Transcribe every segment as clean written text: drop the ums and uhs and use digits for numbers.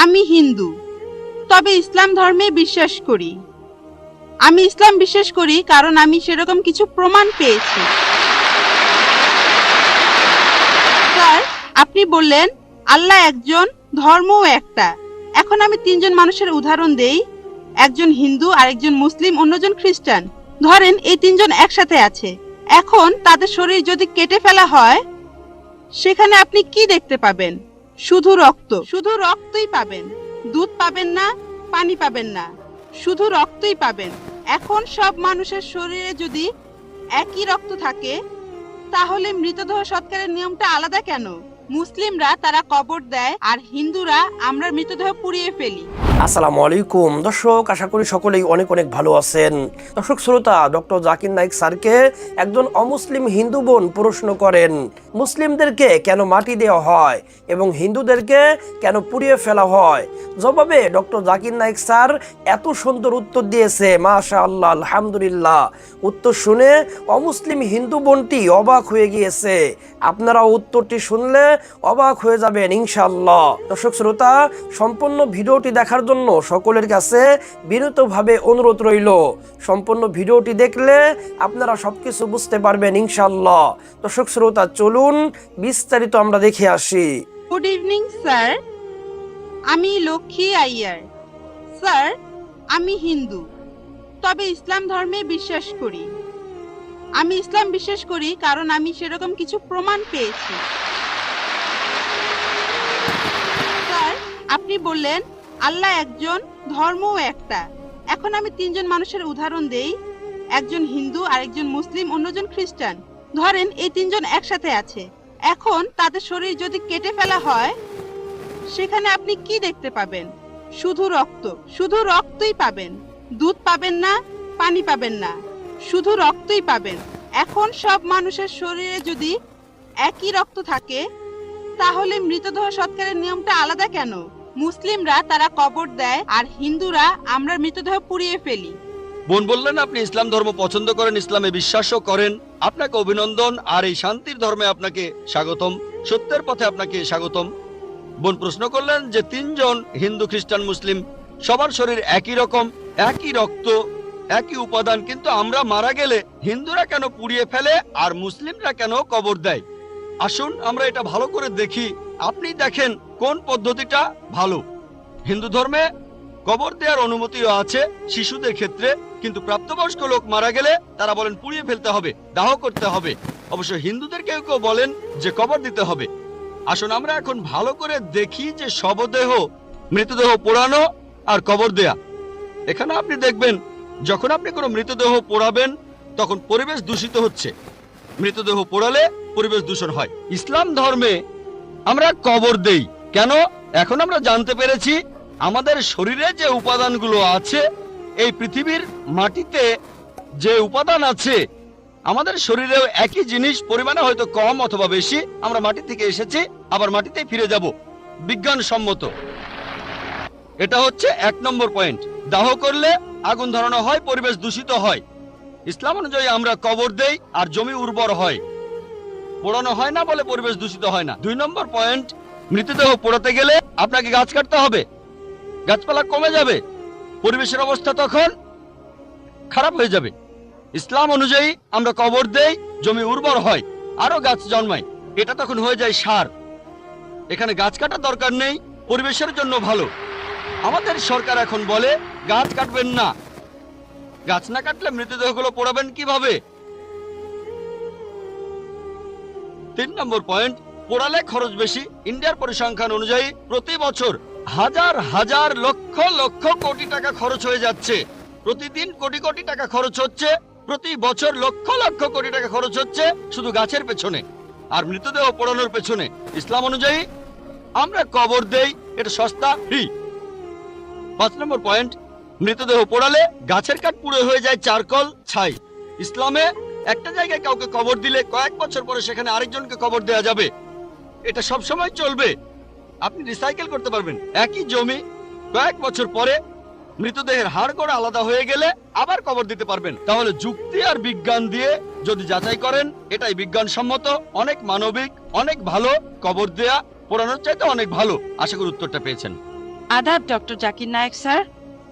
আমি হিন্দু, তবে ইসলাম ধর্মে বিশ্বাস করি। আমি ইসলাম বিশ্বাস করি কারণ আমি সেরকম কিছু প্রমাণ পেয়েছি। স্যার, আপনি বললেন আল্লাহ একজন, ধর্মও একটা। এখন আমি তিনজন মানুষের উদাহরণ দেই। একজন হিন্দু, আরেকজন মুসলিম, অন্যজন খ্রিস্টান। ধরেন এই তিনজন একসাথে আছে। এখন তাদের শরীর যদি কেটে ফেলা হয়, সেখানে আপনি কি দেখতে পাবেন? শুধু রক্ত, শুধু রক্তই পাবেন। দুধ পাবেন না, পানি পাবেন না, শুধু রক্তই পাবেন। এখন সব মানুষের শরীরে যদি একই রক্ত থাকে, তাহলে মৃতদেহ সৎকারের নিয়মটা আলাদা কেন? মুসলিমরা তারা কবর দেয়, আর হিন্দুরা আমরা মৃতদেহ পুড়িয়ে ফেলি। আসসালামু আলাইকুম দর্শক, আশা করি সকলেই অনেক অনেক ভালো আছেন। দর্শক শ্রোতা, ডক্টর জাকির নাইক স্যারকে একজন অমুসলিম হিন্দু বোন প্রশ্ন করেন, মুসলিমদেরকে কেন মাটি দেওয়া হয় এবং হিন্দুদেরকে কেন পুড়িয়ে ফেলা হয়। জবাবে ডক্টর জাকির নাইক স্যার এত সুন্দর উত্তর দিয়েছে, মাশাআল্লাহ, আলহামদুলিল্লাহ। উত্তর শুনে অমুসলিম হিন্দু বোনটি অবাক হয়ে গিয়েছে। আপনারাও উত্তরটি শুনলে অবাক হয়ে যাবেন ইনশাআল্লাহ। দর্শক শ্রোতা, সম্পূর্ণ ভিডিওটি দেখার জন্য সকলের কাছে বিনীতভাবে অনুরোধ রইল। সম্পূর্ণ ভিডিওটি দেখলে আপনারা সবকিছু বুঝতে পারবেন ইনশাআল্লাহ। দর্শক শ্রোতা, চলুন বিস্তারিত আমরা দেখে আসি। গুড ইভিনিং স্যার, আমি লক্ষ্মী আইয়ার। স্যার, আমি হিন্দু, তবে ইসলাম ধর্মে বিশ্বাস করি। আমি ইসলাম বিশ্বাস করি কারণ আমি সেরকম কিছু প্রমাণ পেয়েছি। স্যার, আপনি বললেন আল্লাহ একজন, ধর্মও একটা। এখন আমি তিনজন মানুষের উদাহরণ দেই। একজন হিন্দু, আরেকজন মুসলিম, অন্যজন খ্রিস্টান। ধরেন এই তিনজন একসাথে আছে। এখন তাদের শরীর যদি কেটে ফেলা হয়, সেখানে আপনি কি দেখতে পাবেন? শুধু রক্ত, শুধু রক্তই পাবেন। দুধ পাবেন না, পানি পাবেন না, শুধু রক্তই পাবেন। এখন সব মানুষের শরীরে যদি একই রক্ত থাকে, তাহলে মৃতদেহ সৎকারের নিয়মটা আলাদা কেন? মুসলিমরা তারা কবর দেয়, আর হিন্দুরা আমরা মৃতদেহ পুড়িয়ে ফেলি। বোন বললেন আপনি ইসলাম ধর্ম পছন্দ করেন, ইসলামে বিশ্বাসও করেন। আপনাকে অভিনন্দন, আর এই শান্তির ধর্মে আপনাকে স্বাগতম, সত্যের পথে আপনাকে স্বাগতম। বোন প্রশ্ন করলেন যে তিনজন হিন্দু, খ্রিস্টান, মুসলিম, সবার শরীর একই রকম, একই রক্ত, একই উপাদান, কিন্তু আমরা মারা গেলে হিন্দুরা কেন পুড়িয়ে ফেলে আর মুসলিমরা কেন কবর দেয়? আসুন আমরা এটা ভালো করে দেখি। আপনি দেখেন কোন পদ্ধতিটা ভালো। হিন্দু ধর্মে কবর দেওয়ার অনুমতিও আছে শিশুদের ক্ষেত্রে, কিন্তু প্রাপ্তবয়স্ক লোক মারা গেলে তারা বলেন পুড়িয়ে ফেলতে হবে, দাহ করতে হবে। অবশ্য হিন্দুদের কেউ কেউ বলেন যে কবর দিতে হবে। আসুন আমরা এখন ভালো করে দেখি যে শবদেহ, মৃতদেহ পোড়ানো আর কবর দেয়া। এখানে আপনি দেখবেন যখন আপনি কোনো মৃতদেহ পোড়াবেন তখন পরিবেশ দূষিত হচ্ছে। মৃতদেহ পোড়ালে পরিবেশ দূষণ হয়। ইসলাম ধর্মে আমরা কবর দেই কেন? এখন আমরা জানতে পেরেছি আমাদের শরীরে যে উপাদানগুলো আছে, এই পৃথিবীর মাটিতে যে উপাদান আছে, আমাদের শরীরেও একই জিনিস, পরিমাণে হয়তো কম অথবা বেশি। আমরা মাটি থেকে এসেছি, আবার মাটিতেই ফিরে যাব, বিজ্ঞানসম্মত। এটা হচ্ছে 1 নম্বর পয়েন্ট। দাহ করলে আগুন ধরানো হয়, পরিবেশ দূষিত হয়। ইসলাম অনুযায়ী আমরা কবর দেই আর জমি উর্বর হয়, পোড়ানো হয় না বলে পরিবেশ দূষিত হয় না। 2 নম্বর পয়েন্ট, মৃতদেহ পোড়াতে গেলে আপনাকে গাছ কাটতে হবে, গাছপালা কমে যাবে, পরিবেশের অবস্থা তখন খারাপ হয়ে যাবে। ইসলাম অনুযায়ী আমরা কবর দেই, জমি উর্বর হয়, আরো গাছ জন্মায়, এটা তখন হয়ে যায় সার। এখানে গাছ কাটার দরকার নেই, পরিবেশের জন্য ভালো। আমাদের সরকার এখন বলে গাছ কাটবেন না। গাছ না কাটলে মৃতদেহগুলো পোড়াবেন কিভাবে? 3 নম্বর পয়েন্ট, পোড়ালে খরচ বেশি। ইন্ডিয়ার পরিসংখ্যান অনুযায়ী প্রতি বছর হাজার হাজার লক্ষ লক্ষ কোটি টাকা খরচ হয়ে যাচ্ছে। প্রতিদিন কোটি কোটি টাকা খরচ হচ্ছে, প্রতি বছর লক্ষ লক্ষ কোটি টাকা খরচ হচ্ছে শুধু গাছের পেছনে আর মৃতদেহ পোড়ানোর পেছনে। ইসলাম অনুযায়ী আমরা কবর দেই, এটা সস্তা, ফ্রি। 5 নম্বর পয়েন্ট, মৃতদেহ পোড়ালে গাছের কাঠ পুড়ে হয়ে যায় চারকল, ছাই। ইসলামে একটা জায়গায় কাউকে কবর দিলে কয়েক বছর পরে সেখানে আরেকজনকে কবর দেয়া যাবে। এটা সব সময় চলবে, আপনি রিসাইকেল করতে পারবেন। একই জমি কয়েক বছর পরে মৃতদেহের হাড় গোড়া আলাদা হয়ে গেলে আবার কবর দিতে পারবেন। তাহলে যুক্তি আর বিজ্ঞান দিয়ে যদি যাচাই করেন, এটাই বিজ্ঞানসম্মত, অনেক মানবিক, অনেক ভালো। কবর দেয়া পোড়ানোর চাইতে অনেক ভালো। আশা করি উত্তরটা পেয়েছেন। আদাব ডক্টর জাকির নায়েক স্যার।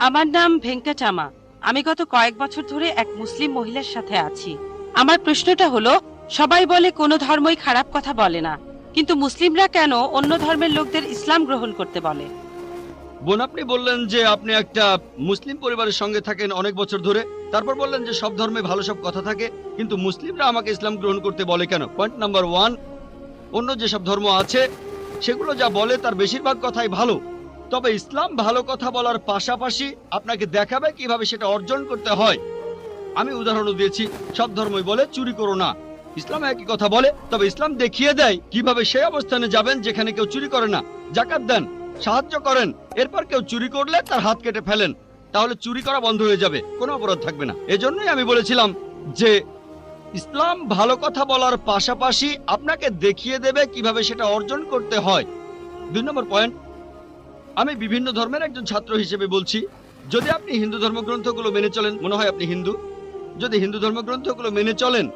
আমার নাম ভেঙ্কটামা। আমি গত কয়েক বছর ধরে এক মুসলিম মহিলার সাথে আছি। আমার প্রশ্নটা হলো, সবাই বলে কোনো ধর্মই খারাপ কথা বলে না, কিন্তু মুসলিমরা কেন অন্য ধর্মের লোকদের ইসলাম গ্রহণ করতে বলে? বোন, আপনি বললেন যে আপনি একটা মুসলিম পরিবারের সঙ্গে থাকেন অনেক বছর ধরে, তারপর বললেন যে সব ধর্মে ভালো সব কথা থাকে, কিন্তু মুসলিমরা আমাকে ইসলাম গ্রহণ করতে বলে কেন? পয়েন্ট নাম্বার 1, অন্য যেসব ধর্ম আছে সেগুলো যা বলে তার বেশিরভাগ কথাই ভালো, তবে ইসলাম ভালো কথা বলার পাশাপাশি আপনাকে দেখাবে কিভাবে সেটা অর্জন করতে হয়। আমি উদাহরণও দিয়েছি, সব ধর্মই বলে চুরি করো না, ইসলাম একই কথা বলে, তবে ইসলাম দেখিয়ে দেয় কিভাবে সেই অবস্থানে যাবেন যেখানে কেউ চুরি করে না। জাকাত দেন, সাহায্য করেন, এরপর কেউ চুরি করলে তার হাত কেটে ফেলেন, তাহলে চুরি করা বন্ধ হয়ে যাবে, কোনো অপরাধ থাকবে না। এজন্যই আমি বলেছিলাম যে ইসলাম ভালো কথা বলার পাশাপাশি আপনাকে দেখিয়ে দেবে কিভাবে সেটা অর্জন করতে হয়। 2 নম্বর পয়েন্ট, আমি বিভিন্ন ধর্মের একজন ছাত্র হিসেবে বলছি, যদি আপনি হিন্দু ধর্মগ্রন্থগুলো মেনে চলেন, মনে হয় আপনি হিন্দু, যদি হিন্দু ধর্মগ্রন্থগুলো মেনে চলেন,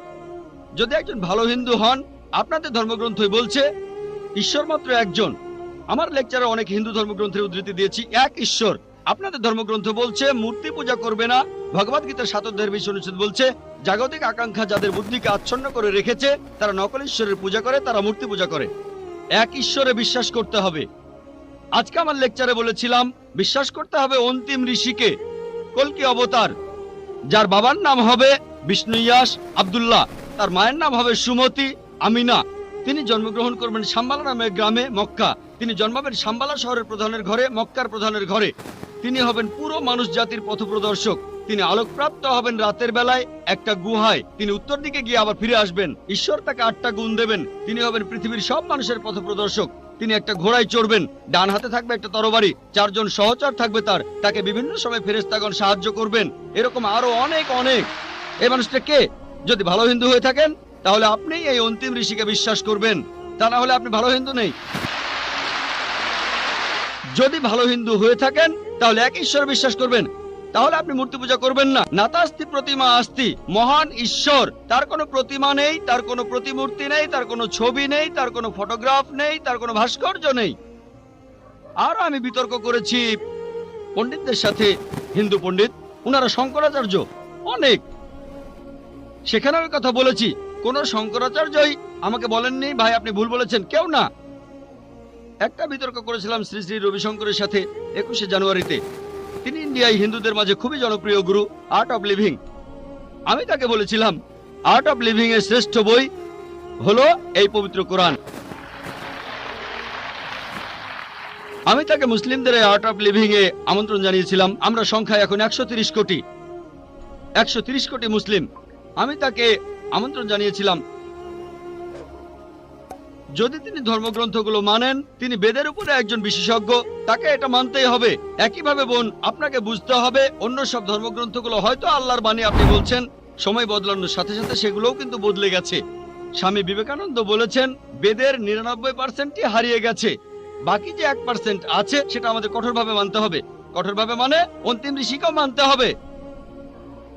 যদি একজন ভালো হিন্দু হন, আপনাদের ধর্মগ্রন্থই বলছে ঈশ্বর মাত্র একজন। আমার লেকচারে অনেক হিন্দু ধর্মগ্রন্থের উদ্ধৃতি দিয়েছি, এক ঈশ্বর। আপনাদের ধর্মগ্রন্থ বলছে মূর্তি পূজা করবে না। ভগবদ গীতার 7 অধ্যায়ের 20 অনুচ্ছেদ বলছে জাগতিক আকাঙ্ক্ষা যাদের বুদ্ধিকে আচ্ছন্ন করে রেখেছে তারা নকল ঈশ্বরের পূজা করে, তারা মূর্তি পূজা করে। এক ঈশ্বরে বিশ্বাস করতে হবে। আজকে আমার লেকচারে বলেছিলাম বিশ্বাস করতে হবে অন্তিম ঋষিকে, কল্কি অবতার, যার বাবার নাম হবে বিষ্ণুয়াস আব্দুল্লাহ, তার মায়ের নাম হবে সুমতি আমিনা। তিনি জন্মগ্রহণ করবেন শাম্বালা নামের গ্রামে মক্কা। তিনি জন্মাবেন শাম্বালা শহরের প্রধানের ঘরে, মক্কার প্রধানের ঘরে। তিনি হবেন পুরো মানুষ জাতির পথপ্রদর্শক। তিনি আলোকপ্রাপ্ত হবেন রাতের বেলায় একটা গুহায়। তিনি উত্তর দিকে গিয়ে আবার ফিরে আসবেন। ঈশ্বর তাকে 8টা গুণ দেবেন। তিনি হবেন পৃথিবীর সব মানুষের পথপ্রদর্শক। তিনি একটা ঘোড়ায় চড়বেন, ডান হাতে থাকবে একটা তরবারি, 4 জন সহচর থাকবে তাকে বিভিন্ন সময় ফেরেশতাগণ সাহায্য করবেন। এরকম আরো অনেক অনেক। এই মানুষটা কে? যদি ভালো হিন্দু হয়ে থাকেন তাহলে আপনি এই অন্তিম ঋষিকে বিশ্বাস করবেন, তা না হলে আপনি ভালো হিন্দু নেই। যদি ভালো হিন্দু হয়ে থাকেন তাহলে এক ঈশ্বর বিশ্বাস করবেন, তাহলে আপনি মূর্তি পূজা করবেন না। নাতাস্তি প্রতিমা আস্তি, মহান ঈশ্বর, তার কোনো প্রতিমা নেই, তার কোনো প্রতিমূর্তি নেই, তার কোনো ছবি নেই, তার কোনো ফটোগ্রাফ নেই, তার কোনো ভাস্কর্য নেই। আর আমি বিতর্ক করেছি পণ্ডিতদের সাথে, হিন্দু পণ্ডিত, ওনারা শঙ্করাচার্য অনেক, সেখানে আমি কথা বলেছি। কোন শঙ্করাচার্যই আমাকে বলেননি ভাই আপনি ভুল বলেছেন, কেউ না। একটা বিতর্ক করেছিলাম শ্রী শ্রী রবিশঙ্করের সাথে 21শে জানুয়ারিতে। তিনি ইন্ডিয়ায় হিন্দুদের মাঝে খুবই জনপ্রিয় গুরু, আর্ট অফ লিভিং। আমি তাকে বলেছিলাম আর্ট অফ লিভিং এর শ্রেষ্ঠ বই হলো এই পবিত্র কোরআন। আমি তাকে মুসলিমদের এই আর্ট অফ লিভিং এ আমন্ত্রণ জানিয়েছিলাম। আমরা সংখ্যায় এখন 130 কোটি, 130 কোটি মুসলিম। আমি তাকে আমন্ত্রণ জানিয়েছিলাম, যদি তিনি ধর্মগ্রন্থগুলো মানেন, তিনি বেদের উপরে একজন বিশেষজ্ঞ, তাকে এটা মানতেই হবে। একইভাবে বোন, আপনাকে বুঝতে হবে অন্য সব ধর্মগ্রন্থগুলো হয়তো আল্লাহর বাণী আপনি বলছেন, সময় বদলানোর সাথে সাথে সেগুলোও কিন্তু বদলে গেছে। স্বামী বিবেকানন্দ বলেছেন বেদের 99%ই হারিয়ে গেছে, বাকি যে 1% আছে সেটা আমাদের কঠোরভাবে মানতে হবে। কঠোরভাবে মানে অন্তিম ঋষিকেও মানতে হবে।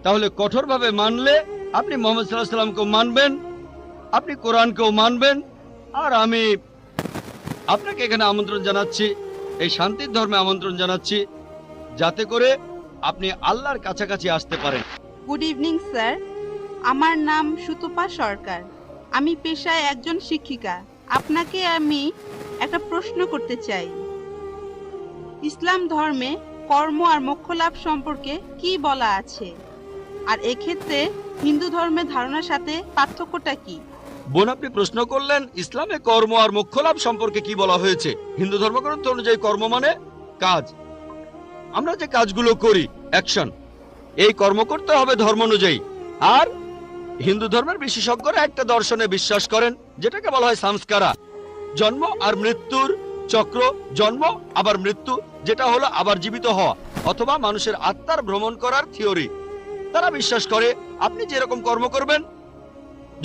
তাহলে কঠোরভাবে মানলে আপনি মুহাম্মদ সাল্লাল্লাহু আলাইহি সাল্লামকেও মানবেন, আপনি কোরআনকেও মানবেন। আর আমি আপনাকে এখানে আমন্ত্রণ জানাচ্ছি, এই শান্তির ধর্মে আমন্ত্রণ জানাচ্ছি, যাতে করে আপনি আল্লাহর কাছাকাছি আসতে পারেন। গুড ইভিনিং স্যার, আমার নাম সুতপা সরকার। আমি পেশায় একজন শিক্ষিকা। আপনাকে আমি একটা প্রশ্ন করতে চাই। ইসলাম ধর্মে কর্ম আর মোক্ষ লাভ সম্পর্কে কি বলা আছে, আর এক্ষেত্রে হিন্দু ধর্মের ধারণার সাথে পার্থক্যটা কি? বোন, আপনি প্রশ্ন করলেন ইসলামে কর্ম আর মোক্ষ লাভ সম্পর্কে কি বলা হয়েছে। হিন্দু ধর্মগ্রন্থ অনুযায়ী কর্ম মানে কাজ, আমরা যে কাজগুলো করি, অ্যাকশন, এই কর্ম করতে হবে ধর্ম অনুযায়ী। আর হিন্দু ধর্মের বিশেষজ্ঞরা একটা দর্শনে বিশ্বাস করেন যেটাকে বলা হয় সংস্কারা, জন্ম আর মৃত্যুর চক্র, জন্ম আবার মৃত্যু, যেটা হলো আবার জীবিত হওয়া, অথবা মানুষের আত্মার ভ্রমণ করার থিওরি। তারা বিশ্বাস করে আপনি যেরকম কর্ম করবেন,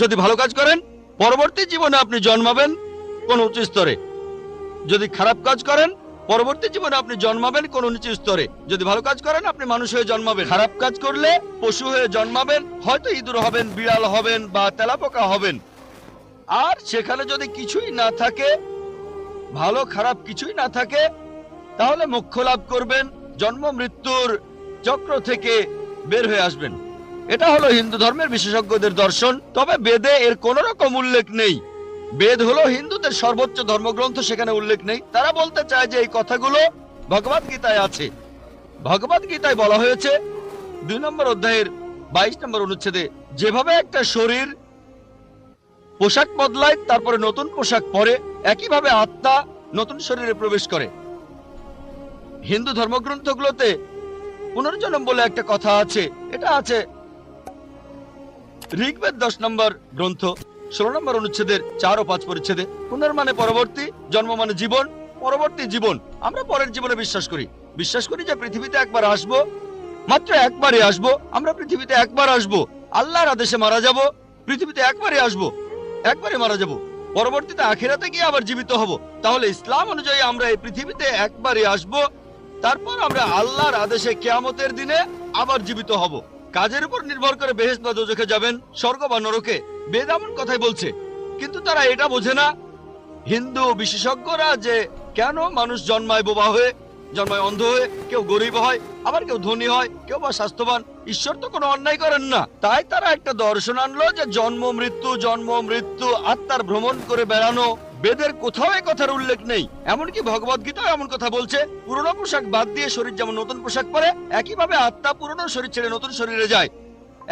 যদি ভালো কাজ করেন পরবর্তী জীবনে আপনি জন্মাবেন কোন উচ্চ স্তরে, যদি খারাপ কাজ করেন পরবর্তী জীবনে আপনি জন্মাবেন কোন নিচু স্তরে। যদি ভালো কাজ করেন আপনি মানুষ হয়ে জন্মাবেন, খারাপ কাজ করলে পশু হয়ে জন্মাবেন, হয়তো ইঁদুর হবেন, বিড়াল হবেন বা তেলাপোকা হবেন। আর সেখানে যদি কিছুই না থাকে, ভালো খারাপ কিছুই না থাকে, তাহলে মোক্ষ লাভ করবেন, জন্ম মৃত্যুর চক্র থেকে বের হয়ে আসবেন। এটা হলো হিন্দু ধর্মের বিশেষজ্ঞদের দর্শন। তবে বেদে এর কোন রকম উল্লেখ নেই। বেদ হলো হিন্দুদের সর্বোচ্চ ধর্মগ্রন্থ, সেখানে উল্লেখ নেই। তারা বলতে চায় যে এই কথাগুলো ভগবদ গীতায় আছে। ভগবদ গীতায় বলা হয়েছে 2 নম্বর অধ্যায়ের 22 নম্বর অনুচ্ছেদে, যেভাবে একটা শরীর পোশাক বদলায় তারপরে নতুন পোশাক পরে, একইভাবে আত্মা নতুন শরীরে প্রবেশ করে। হিন্দু ধর্মগ্রন্থগুলোতে পুনর্জন্ম বলে একটা কথা আছে। এটা আছে ঋগ্বেদ 10 নম্বর গ্রন্থ 16 নম্বর অনুচ্ছেদের 4 ও 5 পরিচ্ছেদে। পুনর্মানে পরবর্তী, জন্ম মানে জীবন, পরবর্তী জীবন। আমরা পরের জীবনে বিশ্বাস করি যে পৃথিবীতে একবার আসবো, মাত্র একবারই আসবো। আমরা পৃথিবীতে একবার আসবো, আল্লাহর আদেশে মারা যাব, পৃথিবীতে একবারই আসবো, একবারই মারা যাব, পরবর্তীতে আখিরাতে গিয়ে আবার জীবিত হব। তাহলে ইসলাম অনুযায়ী আমরা এই পৃথিবীতে একবারই আসবো, তারপর আমরা আল্লাহর আদেশে কিয়ামতের দিনে আবার জীবিত হব। কাজের উপর নির্ভর করে বেহেশত বা দোজখে যাবেন, স্বর্গ বা নরকে। বেদ এমন কথাই বলছে, কিন্তু তারা এটা বোঝে না হিন্দু বিশেষজ্ঞরা যে কেন মানুষ জন্মায় বোবা হয়ে, জন্মায় অন্ধ হয়ে, কেউ গরিব হয়, আবার কেউ ধনী হয়, কেউ বা স্বাস্থ্যবান। ঈশ্বর তো কোনো অন্যায় করেন না। তাই তারা একটা দর্শন আনলো যে জন্ম মৃত্যু, আত্মার ভ্রমণ করে বেড়ানো। বেদের কোথাও এই কথার উল্লেখ নেই। এমনকি ভগবদ গীতাও এমন কথা বলছে, পুরনো পোশাক বাদ দিয়ে শরীর যেমন নতুন পোশাক পরে, একইভাবে আত্মা পুরনো শরীর ছেড়ে নতুন শরীরে যায়।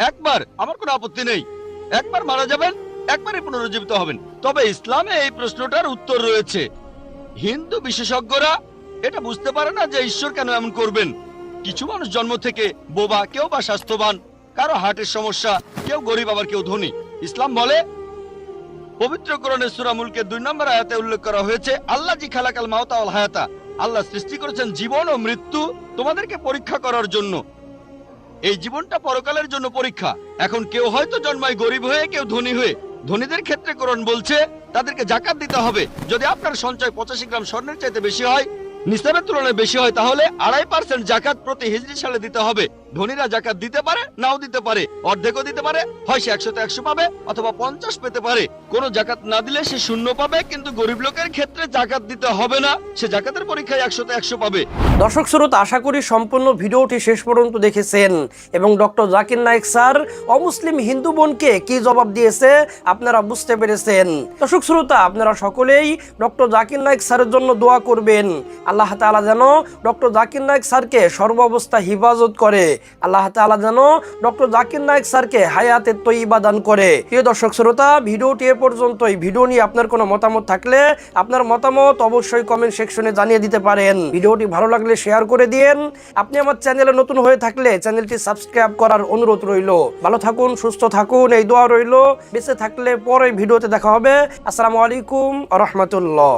একবার, আমার কোনো আপত্তি নেই। একবার মারা যাবেন, একবারই পুনরুজ্জীবিত হবেন। তবে ইসলামে এই প্রশ্নটার উত্তর রয়েছে। হিন্দু বিশেষজ্ঞরা এটা বুঝতে পারে না যে ঈশ্বর কেন এমন করবেন। কিছু মানুষ জন্ম থেকে বোবা, কেউ বা স্বাস্থ্যবান, কারো হার্টের সমস্যা, কেউ গরিব আবার কেউ ধনী। ইসলাম বলে, পবিত্র কোরআনের সূরা মুলকের 2 নম্বর আয়াতে উল্লেখ করা হয়েছে, আল্লাহ জি খালাকাল মাউতা ওয়াল হায়াতা, আল্লাহ সৃষ্টি করেছেন জীবন ও মৃত্যু তোমাদেরকে পরীক্ষা করার জন্য। এই জীবনটা পরকালের জন্য পরীক্ষা। এখন কেউ হয়তো জন্মায় গরিব হয়ে, কেউ ধনী হয়ে। ধনীদের ক্ষেত্রে কোরআন বলছে তাদেরকে জাকাত দিতে হবে। যদি আপনার সঞ্চয় 85 গ্রাম স্বর্ণের চাইতে বেশি হয়, নিসাবের তুলনায় বেশি হয়, তাহলে 2.5% জাকাত প্রতি হিজরি সালে দিতে হবে। ধনীরা জাকাত দিতে পারে, নাও দিতে পারে, অর্ধেকও দিতে পারে। হয় সে 100 তে 100 পাবে, অথবা 50 পেতে পারে। কোনো জাকাত না দিলে সে 0 পাবে। কিন্তু গরিব লোকের ক্ষেত্রে জাকাত দিতে হবে না, সে জাকাতের পরীক্ষায় 100 তে 100 পাবে। দর্শক শ্রোতা, আশা করি সম্পূর্ণ ভিডিওটি শেষ পর্যন্ত দেখেছেন এবং ডক্টর জাকির নায়েক স্যার অমুসলিম হিন্দু বোনকে কি জবাব দিয়েছে আপনারা বুঝতে পেরেছেন। দর্শক শ্রোতা, আপনারা সকলেই ডক্টর জাকির নায়েক স্যারের জন্য দোয়া করবেন। আল্লাহ তাআলা যেন ডক্টর জাকির নায়েক স্যারকে সর্বাবস্থা হিফাজত করে। আল্লাহ তাআলা যেন ডক্টর জাকির নায়েক স্যারকে হায়াতে তয়্যিবা দান করে। প্রিয় দর্শক শ্রোতা, ভিডিওটি এ পর্যন্তই। ভিডিও নিয়ে আপনার কোনো মতামত থাকলে আপনার মতামত অবশ্যই কমেন্ট সেকশনে জানিয়ে দিতে পারেন। ভিডিওটি ভালো লাগলে শেয়ার করে দিন। আপনি আমার চ্যানেলে নতুন হয়ে থাকলে চ্যানেলটি সাবস্ক্রাইব করার অনুরোধ রইল। ভালো থাকুন, সুস্থ থাকুন, এই দোয়া রইল। বেঁচে থাকলে পরে ভিডিওতে দেখা হবে। আসসালামু আলাইকুম ওয়া রাহমাতুল্লাহ।